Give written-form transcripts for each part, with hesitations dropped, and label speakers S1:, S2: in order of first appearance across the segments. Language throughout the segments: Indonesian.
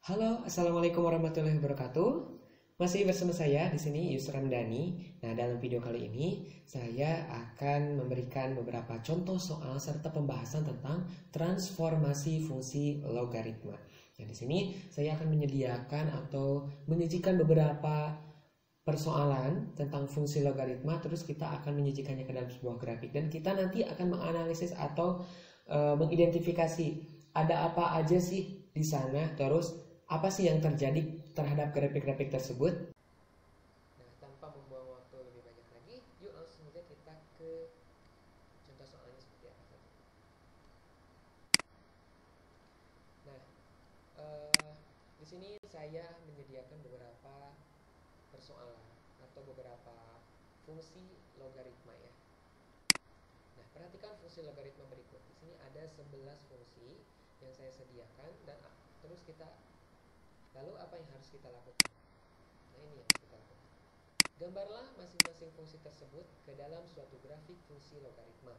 S1: Halo, Assalamualaikum warahmatullahi wabarakatuh. Masih bersama saya di sini Yusuf Ramdhani. Nah, dalam video kali ini saya akan memberikan beberapa contoh soal serta pembahasan tentang transformasi fungsi logaritma. Nah, di sini saya akan menyediakan atau menyajikan beberapa persoalan tentang fungsi logaritma, terus kita akan menyajikannya ke dalam sebuah grafik dan kita nanti akan menganalisis atau mengidentifikasi ada apa aja sih di sana, terus apa sih yang terjadi terhadap grafik-grafik tersebut. Nah, tanpa membuang waktu lebih banyak lagi, yuk langsung saja kita ke contoh soalnya seperti apa. Nah, di sini saya menyediakan beberapa persoalan atau beberapa fungsi logaritma ya. Nah, perhatikan fungsi logaritma berikut. Di sini ada 11 fungsi yang saya sediakan dan terus kita lalu apa yang harus kita lakukan? Nah, ini yang harus kita lakukan. Gambarlah masing-masing fungsi tersebut ke dalam suatu grafik fungsi logaritma.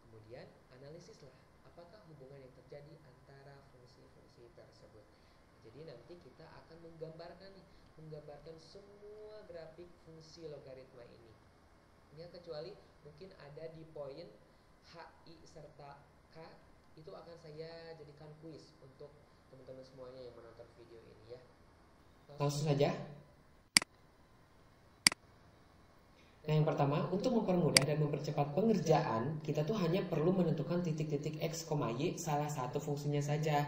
S1: Kemudian analisislah apakah hubungan yang terjadi antara fungsi-fungsi tersebut. Jadi nanti kita akan menggambarkan semua grafik fungsi logaritma ini. Ya, kecuali mungkin ada di poin H, I, serta K, itu akan saya jadikan kuis untuk teman-teman semuanya yang menonton video ini ya. Langsung saja. Nah, yang pertama, untuk mempermudah dan mempercepat pengerjaan, kita tuh hanya perlu menentukan titik-titik X, Y salah satu fungsinya saja,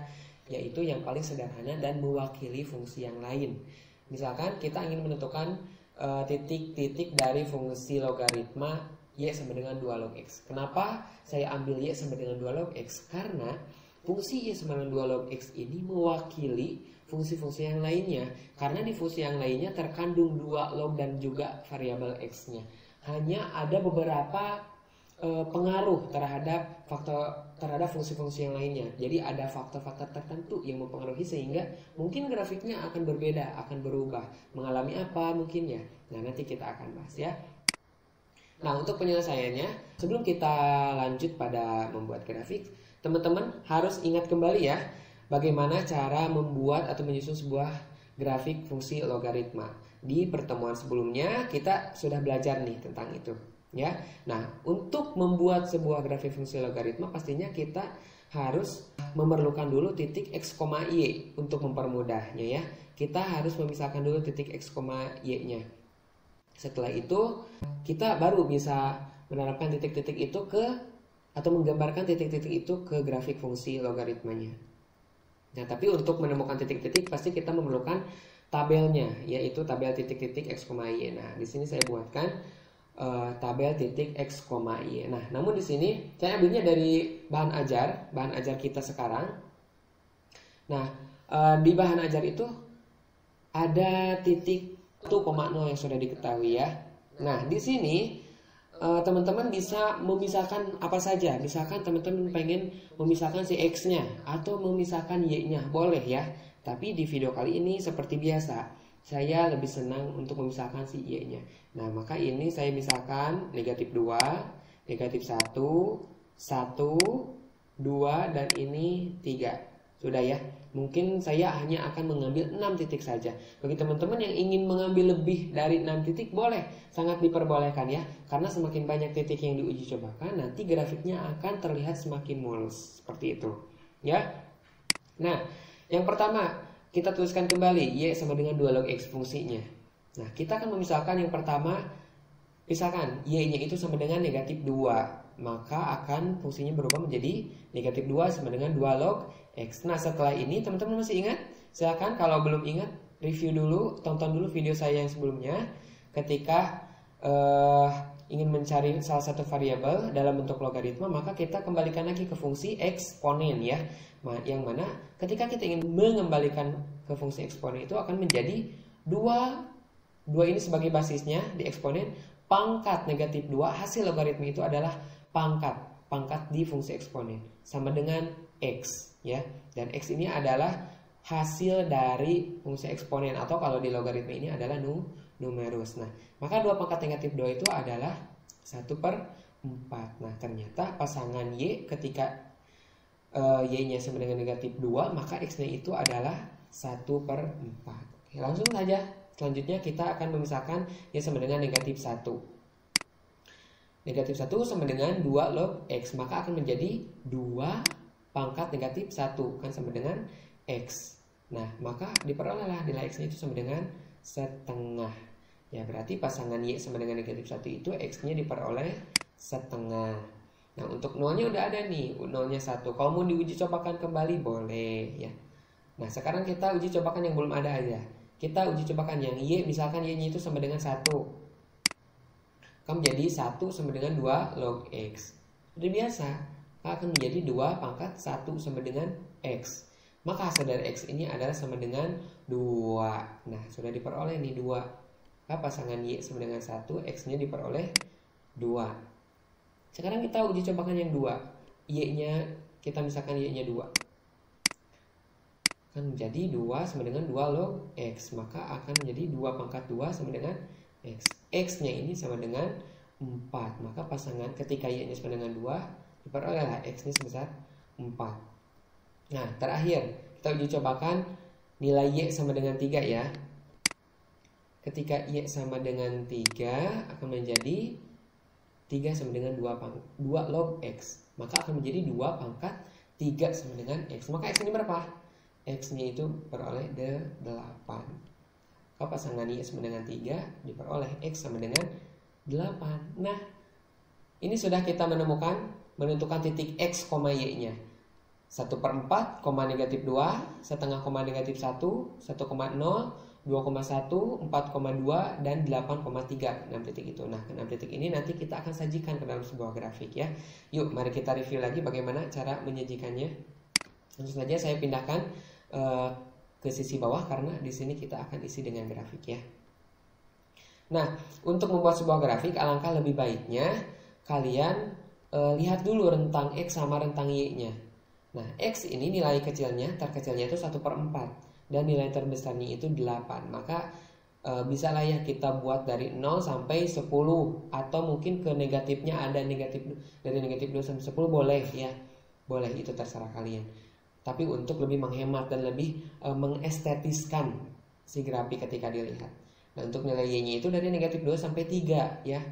S1: yaitu yang paling sederhana dan mewakili fungsi yang lain. Misalkan kita ingin menentukan titik-titik dari fungsi logaritma Y sama dengan 2 log X. Kenapa saya ambil Y sama dengan 2 log X? Karena fungsi Y sama dengan 2 log X ini mewakili fungsi-fungsi yang lainnya. Karena di fungsi yang lainnya terkandung 2 log dan juga variabel X-nya. Hanya ada beberapa pengaruh terhadap fungsi-fungsi yang lainnya. Jadi ada faktor-faktor tertentu yang mempengaruhi sehingga mungkin grafiknya akan berbeda, akan berubah. Mengalami apa mungkin ya. Nah, nanti kita akan bahas ya. Nah, untuk penyelesaiannya, sebelum kita lanjut pada membuat grafik, teman-teman harus ingat kembali ya, bagaimana cara membuat atau menyusun sebuah grafik fungsi logaritma. Di pertemuan sebelumnya kita sudah belajar nih tentang itu, ya. Nah, untuk membuat sebuah grafik fungsi logaritma pastinya kita harus memerlukan dulu titik X, Y untuk mempermudahnya ya. Kita harus memisahkan dulu titik X, Y-nya. Setelah itu kita baru bisa menerapkan titik-titik itu atau menggambarkan titik-titik itu ke grafik fungsi logaritmanya. Nah, tapi untuk menemukan titik-titik pasti kita memerlukan tabelnya, yaitu tabel titik-titik X, Y. Nah, di sini saya buatkan tabel titik X, Y. Nah, namun di sini saya ambilnya dari bahan ajar kita sekarang. Nah, di bahan ajar itu ada titik 1,0 yang sudah diketahui ya. Nah, di sini teman-teman bisa memisahkan apa saja. Misalkan teman-teman pengen memisahkan si X-nya atau memisahkan Y-nya, boleh ya. Tapi di video kali ini seperti biasa, saya lebih senang untuk memisahkan si Y-nya. Nah, maka ini saya misalkan negatif 2, negatif 1, 1, 2, dan ini 3. Sudah ya. Mungkin saya hanya akan mengambil 6 titik saja. Bagi teman-teman yang ingin mengambil lebih dari 6 titik, boleh, sangat diperbolehkan ya. Karena semakin banyak titik yang diuji cobakan, nanti grafiknya akan terlihat semakin mulus. Seperti itu ya. Nah, yang pertama kita tuliskan kembali Y sama dengan 2 log X fungsinya. Nah, kita akan memisahkan yang pertama. Misalkan Y-nya itu sama dengan negatif 2, maka akan fungsinya berubah menjadi negatif 2 sama dengan 2 log X. Nah, setelah ini teman-teman masih ingat? Silakan, kalau belum ingat, review dulu, tonton dulu video saya yang sebelumnya. Ketika ingin mencari salah satu variabel dalam bentuk logaritma, maka kita kembalikan lagi ke fungsi eksponen ya. Yang mana ketika kita ingin mengembalikan ke fungsi eksponen itu akan menjadi 2 ini sebagai basisnya di eksponen, pangkat negatif 2 hasil logaritma itu adalah pangkat di fungsi eksponen sama dengan X ya. Dan X ini adalah hasil dari fungsi eksponen atau kalau di logaritma ini adalah numerus. Nah, maka 2 pangkat negatif 2 itu adalah 1/4. Nah, ternyata pasangan Y ketika Y-nya sama dengan negatif 2, maka X-nya itu adalah 1/4. Oke, langsung saja. Selanjutnya kita akan memisahkan Y sama dengan negatif 1. Negatif 1 sama dengan 2 log X. Maka akan menjadi 2 pangkat negatif 1. Kan sama dengan X. Nah, maka diperolehlah nilai X-nya itu sama dengan setengah. Ya, berarti pasangan Y sama dengan negatif 1 itu X-nya diperoleh setengah. Nah, untuk nolnya udah ada nih. Nolnya 1. Kalau mau diuji cobakan kembali boleh ya. Nah, sekarang kita uji cobakan yang belum ada aja. Kita uji cobakan yang Y, misalkan Y-nya itu sama dengan 1. Akan menjadi 1 sama dengan 2 log X. Sudah biasa, akan menjadi 2 pangkat 1 sama dengan X. Maka hasil dari X ini adalah sama dengan 2. Nah, sudah diperoleh nih 2. Pasangan Y sama dengan 1, X-nya diperoleh 2. Sekarang kita uji cobakan yang 2. Y-nya, kita misalkan Y-nya 2. Akan menjadi 2 sama dengan 2 log X. Maka akan menjadi 2 pangkat 2 sama dengan X. X-nya ini sama dengan 4. Maka pasangan ketika Y-nya sama dengan 2, diperolehlah X-nya sebesar 4. Nah, terakhir kita uji cobakan nilai Y sama dengan 3 ya. Ketika Y sama dengan 3 akan menjadi 3 sama dengan 2 log X. Maka akan menjadi 2 pangkat 3 sama dengan X. Maka X ini berapa? X-nya itu peroleh 8. Kalau pasangan Y sama dengan 3, diperoleh X sama dengan 8. Nah, ini sudah kita menentukan titik X, Y-nya. 1/4, negatif 2, setengah, negatif 1, 1,0, 2,1, 4,2, dan 8,3. 6 titik itu. Nah, 6 titik ini nanti kita akan sajikan ke dalam sebuah grafik ya. Yuk, mari kita review lagi bagaimana cara menyajikannya. Langsung saja saya pindahkan ke sisi bawah karena di sini kita akan isi dengan grafik ya. Nah, untuk membuat sebuah grafik alangkah lebih baiknya kalian lihat dulu rentang X sama rentang Y-nya. Nah, X ini nilai kecilnya, terkecilnya itu 1/4 dan nilai terbesarnya itu 8. Maka bisa lah ya kita buat dari 0 sampai 10 atau mungkin ke negatifnya ada negatif, dari negatif 2 sampai 10 boleh ya. Boleh, itu terserah kalian. Tapi untuk lebih menghemat dan lebih mengestetiskan si grafik ketika dilihat. Nah, untuk nilai Y-nya itu dari negatif 2 sampai 3 ya.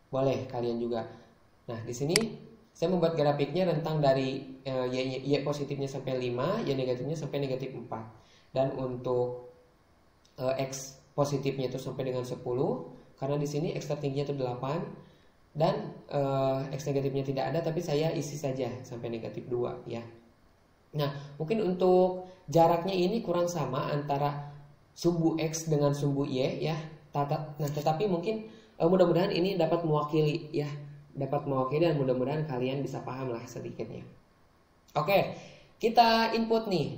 S1: Boleh kalian juga. Nah, di sini saya membuat grafiknya rentang dari Y positifnya sampai 5, Y negatifnya sampai negatif 4. Dan untuk X positifnya itu sampai dengan 10, karena di sini X tertingginya itu 8 dan X negatifnya tidak ada, tapi saya isi saja sampai negatif 2 ya. Nah, mungkin untuk jaraknya ini kurang sama antara sumbu X dengan sumbu Y ya. Nah, tetapi mungkin mudah-mudahan ini dapat mewakili ya. Dapat mewakili dan mudah-mudahan kalian bisa paham lah sedikitnya. Oke, kita input nih.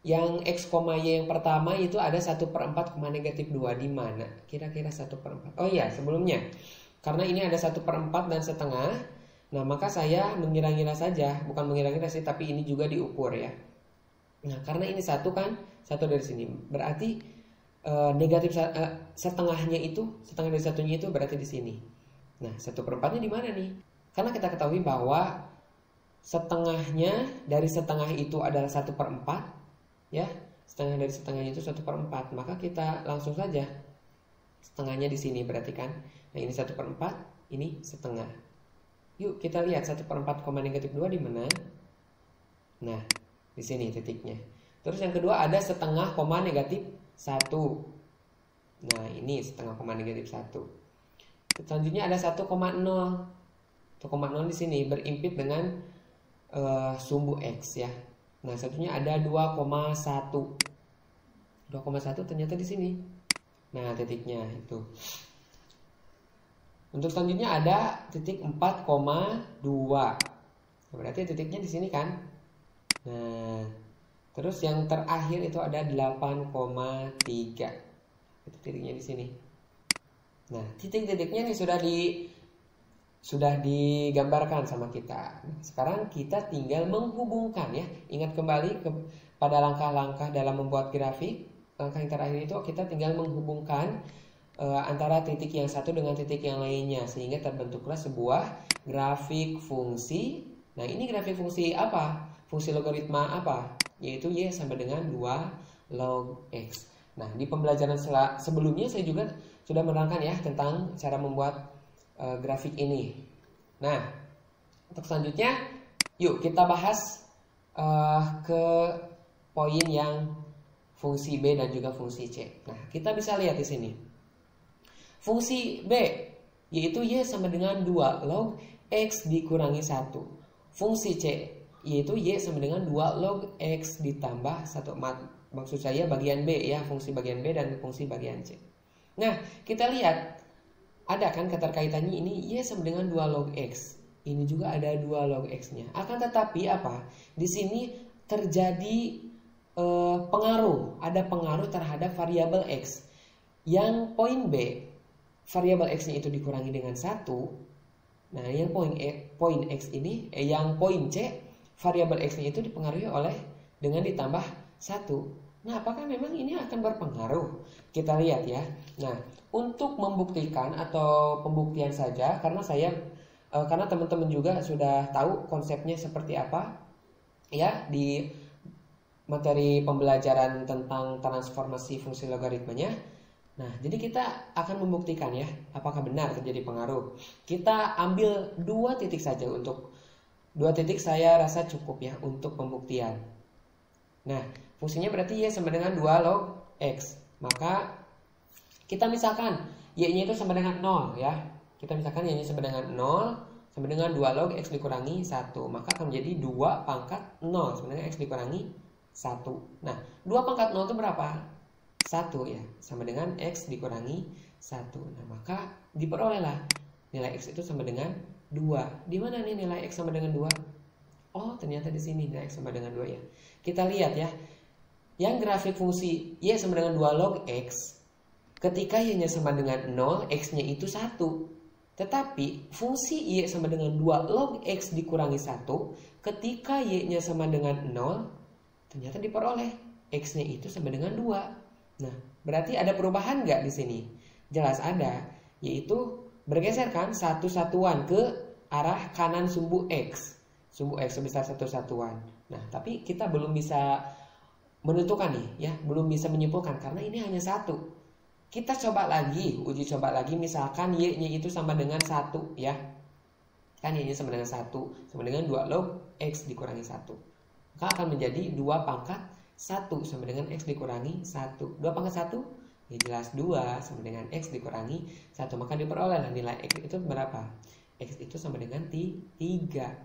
S1: Yang X, Y yang pertama itu ada 1/4, negatif 2 di mana? Kira-kira 1/4. Oh iya, sebelumnya. Karena ini ada 1/4 dan setengah. Nah, maka saya mengira-ngira saja, bukan mengira-ngira sih, tapi ini juga diukur ya. Nah, karena ini 1 kan, 1 dari sini. Berarti negatif setengahnya itu, setengah dari satunya itu berarti di sini. Nah, 1/4-nya di mana nih? Karena kita ketahui bahwa setengahnya dari setengah itu adalah 1/4 ya. Setengah dari setengahnya itu 1/4. Maka kita langsung saja setengahnya di sini berarti kan. Nah, ini 1/4, ini setengah. Yuk kita lihat 1/4, negatif 2 di mana? Nah, di sini titiknya. Terus yang kedua ada setengah, negatif 1. Nah, ini setengah, negatif 1. Selanjutnya ada 1,0. 1,0 di sini berimpit dengan sumbu X ya. Nah, satunya ada 2,1. 2,1 ternyata di sini. Nah, titiknya itu. Untuk selanjutnya ada titik 4,2. Berarti titiknya di sini kan. Nah, terus yang terakhir itu ada 8,3. Itu titiknya di sini. Nah, titik-titiknya ini sudah digambarkan sama kita. Nah, sekarang kita tinggal menghubungkan ya. Ingat kembali pada langkah-langkah dalam membuat grafik. Langkah yang terakhir itu kita tinggal menghubungkan antara titik yang satu dengan titik yang lainnya sehingga terbentuklah sebuah grafik fungsi. Nah, ini grafik fungsi apa? Fungsi logaritma apa? Yaitu Y sama dengan 2 log X. Nah, di pembelajaran sebelumnya saya juga sudah menerangkan ya tentang cara membuat grafik ini. Nah, untuk selanjutnya, yuk kita bahas ke poin yang fungsi B dan juga fungsi C. Nah, kita bisa lihat di sini. Fungsi B yaitu Y sama dengan 2 log X dikurangi 1. Fungsi C yaitu Y sama dengan 2 log X ditambah 1. Maksud saya bagian B ya, fungsi bagian B dan fungsi bagian C. Nah, kita lihat ada kan keterkaitannya ini Y sama dengan 2 log X. Ini juga ada 2 log X-nya. Akan tetapi apa? Di sini terjadi pengaruh, ada pengaruh terhadap variabel X. Yang poin B, variabel X-nya itu dikurangi dengan 1. Nah, yang poin X ini, yang poin C, variabel X-nya itu dipengaruhi oleh dengan ditambah 1. Nah, apakah memang ini akan berpengaruh? Kita lihat ya. Nah, untuk membuktikan atau pembuktian saja, karena teman-teman juga sudah tahu konsepnya seperti apa ya di materi pembelajaran tentang transformasi fungsi logaritmanya. Nah, jadi kita akan membuktikan ya, apakah benar terjadi pengaruh. Kita ambil 2 titik saja, untuk 2 titik saya rasa cukup ya untuk pembuktian. Nah, fungsinya berarti Y sama dengan 2 log X. Maka kita misalkan Y-nya itu sama dengan 0 ya. Kita misalkan Y-nya sama dengan 0 sama dengan 2 log X dikurangi 1. Maka akan menjadi 2 pangkat 0 sama dengan X dikurangi 1. Nah, 2 pangkat 0 itu berapa? 1 ya, sama dengan X dikurangi 1. Nah, maka diperolehlah nilai X itu sama dengan 2. Di mana nih nilai X sama dengan 2? Oh, ternyata di sini nilai X sama dengan 2 ya. Kita lihat ya. Yang grafik fungsi Y sama dengan 2 log X, ketika Y-nya sama dengan 0, X-nya itu 1. Tetapi fungsi Y sama dengan 2 log X dikurangi 1, ketika Y-nya sama dengan 0, ternyata diperoleh X-nya itu sama dengan 2. Nah, berarti ada perubahan nggak di sini? Jelas ada, yaitu bergeser kan 1 satuan ke arah kanan sumbu X. Sumbu X sebesar 1 satuan. Nah, tapi kita belum bisa menentukan nih ya, belum bisa menyimpulkan karena ini hanya 1. Kita coba lagi, uji coba lagi, misalkan Y-nya itu sama dengan 1 ya. Kan Y-nya sama dengan 1, sama dengan 2 log X dikurangi 1. Maka akan menjadi 2 pangkat 1 sama dengan X dikurangi 1. 2 pangkat 1? Ya jelas 2 sama dengan X dikurangi 1. Maka diperolehlah nilai X itu berapa? X itu sama dengan 3.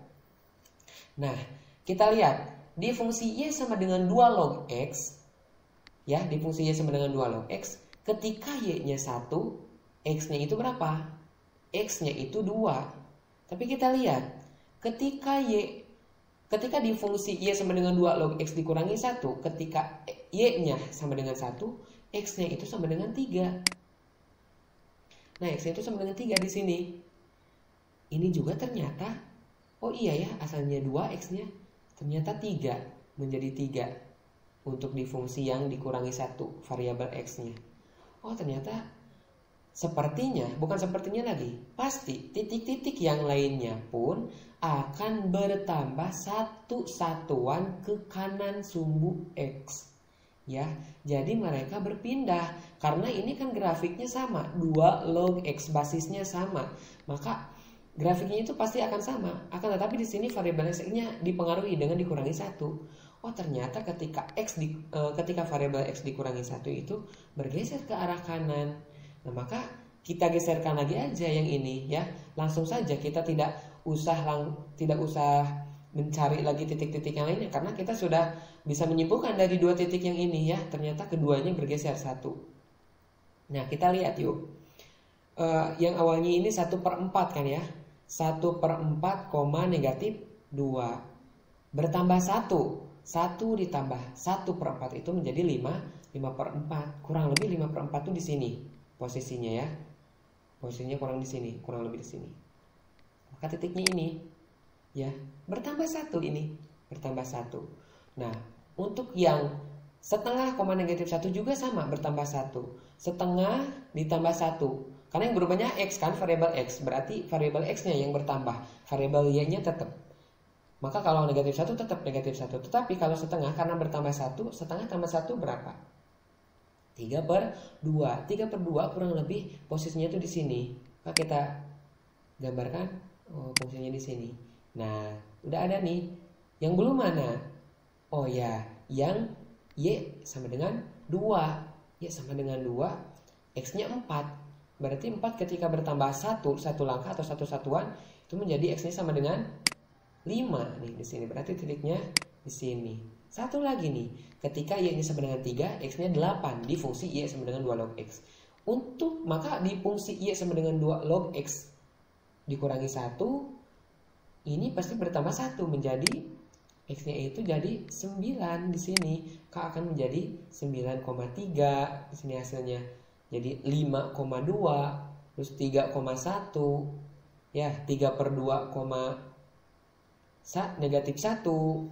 S1: Nah, kita lihat di fungsi Y sama dengan 2 log X. Ya, di fungsi Y sama dengan 2 log X, ketika Y-nya 1, X-nya itu berapa? X-nya itu 2. Tapi kita lihat, ketika di fungsi Y sama dengan 2 log X dikurangi 1, ketika Y-nya sama dengan 1, X-nya itu sama dengan 3. Nah, X-nya itu sama dengan 3 di sini. Ini juga ternyata, oh iya ya, asalnya 2 X-nya, ternyata 3, menjadi 3. Untuk di fungsi yang dikurangi 1, variabel X-nya. Oh, ternyata bukan sepertinya lagi, pasti titik-titik yang lainnya pun akan bertambah 1 satuan ke kanan sumbu X. Ya, jadi mereka berpindah karena ini kan grafiknya sama, 2 log X basisnya sama. Maka grafiknya itu pasti akan sama. Akan tetapi di sini variabel X-nya dipengaruhi dengan dikurangi 1. Oh, ternyata ketika variabel X dikurangi 1 itu bergeser ke arah kanan. Nah, maka kita geserkan lagi aja yang ini ya. Langsung saja, kita tidak usah mencari lagi titik-titik yang lainnya karena kita sudah bisa menyimpulkan dari 2 titik yang ini ya. Ternyata keduanya bergeser 1. Nah, kita lihat yuk. Yang awalnya ini 1/4 kan ya. 1/4, negatif 2. Bertambah 1. 1 ditambah 1/4 itu menjadi 5/4. Kurang lebih 5/4 itu di sini posisinya ya. Posisinya kurang lebih di sini. Maka titiknya ini ya, bertambah 1 ini, bertambah 1. Nah, untuk yang setengah, negatif 1 juga sama, bertambah 1. Setengah ditambah 1. Karena yang berubahnya X kan, variabel X. Berarti variabel X-nya yang bertambah, variabel Y-nya tetap. Maka kalau negatif 1 tetap negatif 1. Tetapi kalau setengah, karena bertambah 1, setengah tambah 1 berapa? 3/2. 3/2 kurang lebih posisinya itu di sini. Maka kita gambarkan fungsinya di sini. Nah, udah ada nih. Yang belum mana? Oh ya, yang Y sama dengan 2. Y sama dengan 2, X-nya 4. Berarti 4 ketika bertambah 1 langkah atau satu satuan, itu menjadi X-nya sama dengan 5 nih di sini. Berarti titiknya di sini. Satu lagi nih, ketika Y-nya sama dengan 3, X-nya 8 di fungsi Y sama dengan 2 log X. Maka di fungsi Y sama dengan 2 log X dikurangi 1, ini pasti bertambah 1 menjadi X-nya itu jadi 9 di sini. Akan menjadi 9,3 di sini hasilnya. Jadi 5,2 terus 3,1 ya, 3/2, negatif 1,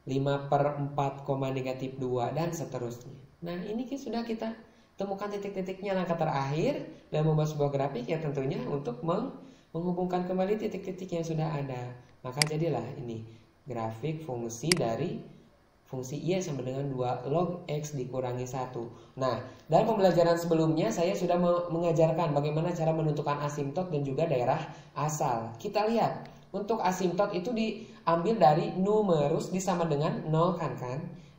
S1: 5/4, negatif 2, dan seterusnya. Nah, ini sudah kita temukan titik-titiknya. Langkah terakhir dalam membuat sebuah grafik ya tentunya untuk menghubungkan kembali titik-titik yang sudah ada. Maka jadilah ini grafik fungsi dari fungsi Y sama dengan 2 log X dikurangi 1. Nah, dalam pembelajaran sebelumnya saya sudah mengajarkan bagaimana cara menentukan asimtot dan juga daerah asal. Kita lihat, untuk asimtot itu diambil dari numerus disama dengan 0 kan?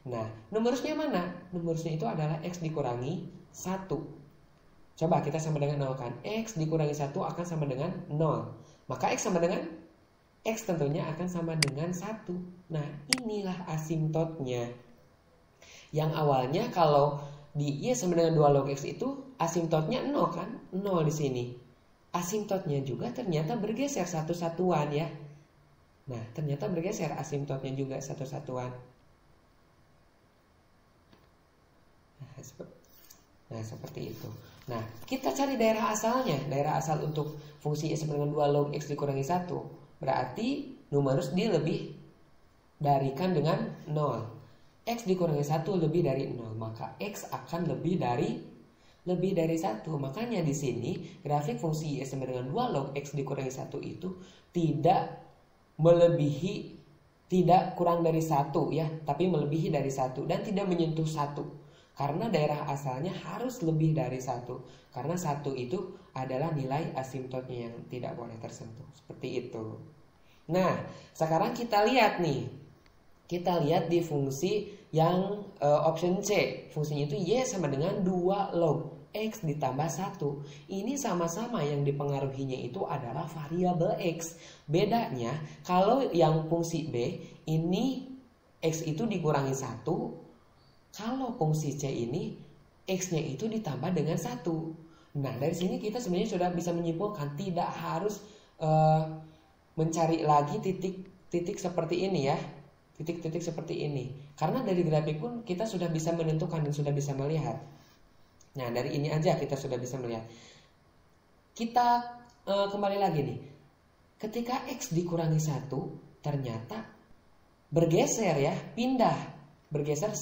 S1: Nah, numerusnya mana? Numerusnya itu adalah X dikurangi 1. Coba kita sama dengan 0 kan? X dikurangi 1 akan sama dengan 0. Maka X sama dengan X tentunya akan sama dengan 1. Nah, inilah asimtotnya. Yang awalnya kalau di Y sama dengan 2 log X itu asimtotnya 0 kan? 0 di sini. Asimtotnya juga ternyata bergeser satu satuan ya. Nah, ternyata bergeser asimtotnya juga satu satuan. Nah, seperti itu. Nah, kita cari daerah asalnya. Daerah asal untuk fungsi Y sama dengan 2 log X dikurangi 1. Berarti numerus dilebih darikan dengan 0. X dikurangi 1 lebih dari 0. Maka X akan lebih dari 1. Makanya di sini grafik fungsi Y sama dengan 2 log X dikurangi 1 itu tidak kurang dari 1 ya, tapi melebihi dari 1 dan tidak menyentuh 1. Karena daerah asalnya harus lebih dari 1. Karena 1 itu adalah nilai asimtotnya yang tidak boleh tersentuh. Seperti itu. Nah, sekarang kita lihat nih. Kita lihat di fungsi yang option C. Fungsinya itu Y sama dengan 2 log X ditambah 1. Ini sama-sama yang dipengaruhinya itu adalah variabel X. Bedanya, kalau yang fungsi B, ini X itu dikurangi 1. Kalau fungsi C ini X-nya itu ditambah dengan 1. Nah, dari sini kita sebenarnya sudah bisa menyimpulkan tidak harus mencari lagi titik-titik seperti ini ya. Titik-titik seperti ini. Karena dari grafik pun kita sudah bisa menentukan dan sudah bisa melihat. Nah, dari ini aja kita sudah bisa melihat. Kita kembali lagi nih. Ketika X dikurangi 1, ternyata bergeser ya, pindah. Bergeser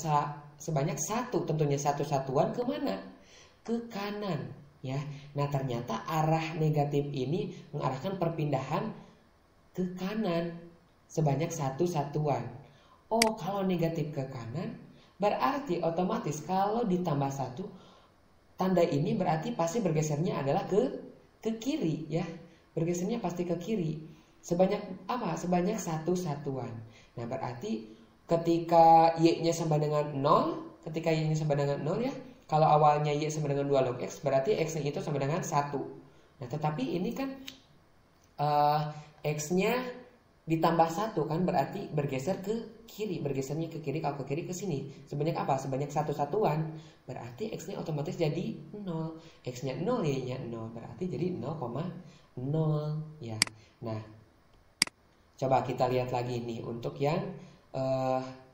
S1: sebanyak 1, tentunya satu satuan kemana? Ke kanan ya. Nah, ternyata arah negatif ini mengarahkan perpindahan ke kanan sebanyak 1 satuan. Oh, kalau negatif ke kanan berarti otomatis kalau ditambah 1, tanda ini berarti pasti bergesernya adalah ke kiri ya. Bergesernya pasti ke kiri. Sebanyak apa? Sebanyak 1 satuan. Nah, berarti ketika Y-nya sama dengan 0, ketika Y-nya sama dengan 0 ya, kalau awalnya Y sama dengan 2 log X, berarti X-nya itu sama dengan 1. Nah, tetapi ini kan X-nya ditambah 1 kan, berarti bergeser ke kiri. Bergesernya ke kiri, kalau ke kiri ke sini. Sebanyak apa? Sebanyak 1 satuan. Berarti X-nya otomatis jadi 0. X-nya 0, Y-nya 0. Berarti jadi 0,0 ya. Nah, coba kita lihat lagi nih untuk yang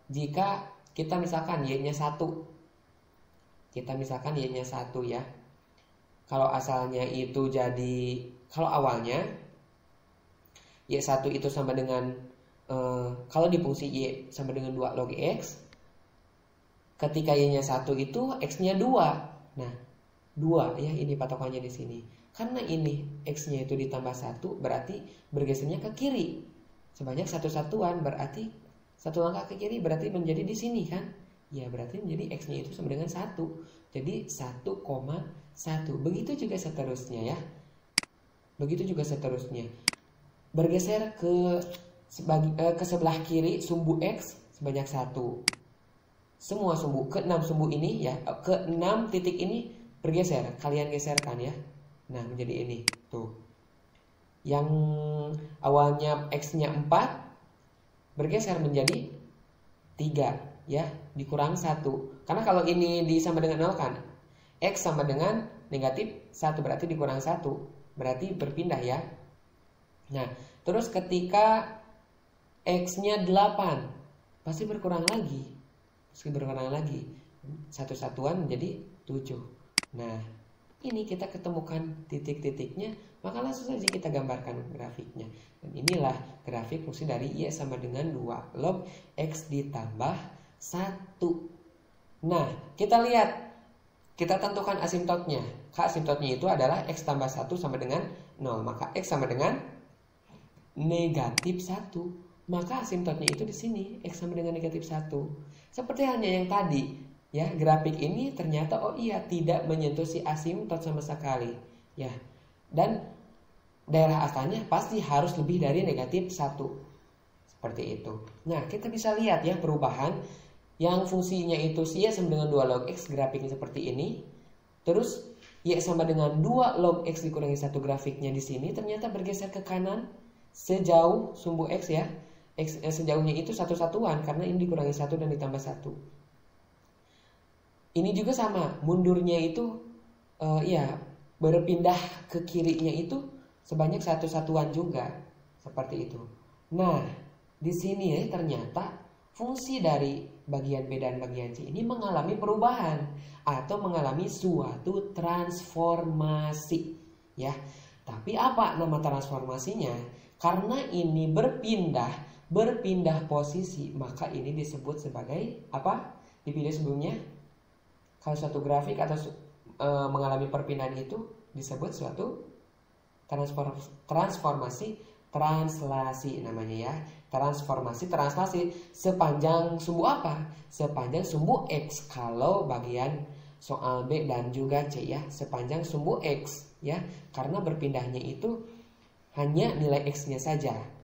S1: jika kita misalkan Y-nya 1. Kita misalkan Y-nya 1 ya. Kalau asalnya itu jadi, kalau awalnya Y1 itu sama dengan kalau di fungsi Y sama dengan 2 log X, ketika Y-nya 1 itu X-nya 2. Nah, 2 ya, ini patokannya di sini. Karena ini X-nya itu ditambah 1, berarti bergesernya ke kiri. Sebanyak satu satuan, berarti satu langkah ke kiri berarti menjadi di sini kan? Ya berarti menjadi X-nya itu sama dengan 1. Jadi 1,1. Begitu juga seterusnya ya. Begitu juga seterusnya. Bergeser ke sebelah kiri sumbu X sebanyak 1. Semua sumbu, ke 6 sumbu ini ya, ke 6 titik ini bergeser. Kalian geserkan ya. Nah menjadi ini. Tuh. Yang awalnya X-nya 4 bergeser menjadi 3 ya, dikurang 1. Karena kalau ini disama dengan 0 kan, X sama dengan negatif 1 berarti dikurang 1, berarti berpindah ya. Nah terus ketika X-nya 8 pasti berkurang lagi, satu satuan menjadi 7. Nah ini kita ketemukan titik-titiknya, maka langsung saja kita gambarkan grafiknya. Dan inilah grafik fungsi dari Y sama dengan 2 log X ditambah 1. Nah kita lihat, kita tentukan asimptotnya. Asimptotnya itu adalah X tambah 1 sama dengan 0. Maka X sama dengan negatif 1. Maka asimptotnya itu di sini, X sama dengan negatif 1. Seperti halnya yang tadi. Ya, grafik ini ternyata oh iya tidak menyentuh si asimptot sama sekali. Ya. Dan daerah asalnya pasti harus lebih dari negatif 1. Seperti itu. Nah, kita bisa lihat ya perubahan yang fungsinya itu Y sama dengan 2 log X, grafiknya seperti ini. Terus Y sama dengan 2 log X dikurangi 1, grafiknya di sini ternyata bergeser ke kanan sejauh sumbu X ya. X, sejauhnya itu satu satuan karena ini dikurangi 1 dan ditambah 1. Ini juga sama, mundurnya itu ya berpindah ke kirinya itu sebanyak satu satuan juga, seperti itu. Nah, di sini ya ternyata fungsi dari bagian B dan bagian C ini mengalami perubahan atau mengalami suatu transformasi, ya. Tapi apa nama transformasinya? Karena ini berpindah posisi, maka ini disebut sebagai apa? Di video sebelumnya, kalau suatu grafik atau mengalami perpindahan itu disebut suatu transformasi translasi namanya ya. Transformasi translasi sepanjang sumbu apa? Sepanjang sumbu X. Kalau bagian soal B dan juga C ya, sepanjang sumbu X ya. Karena berpindahnya itu hanya nilai X-nya saja.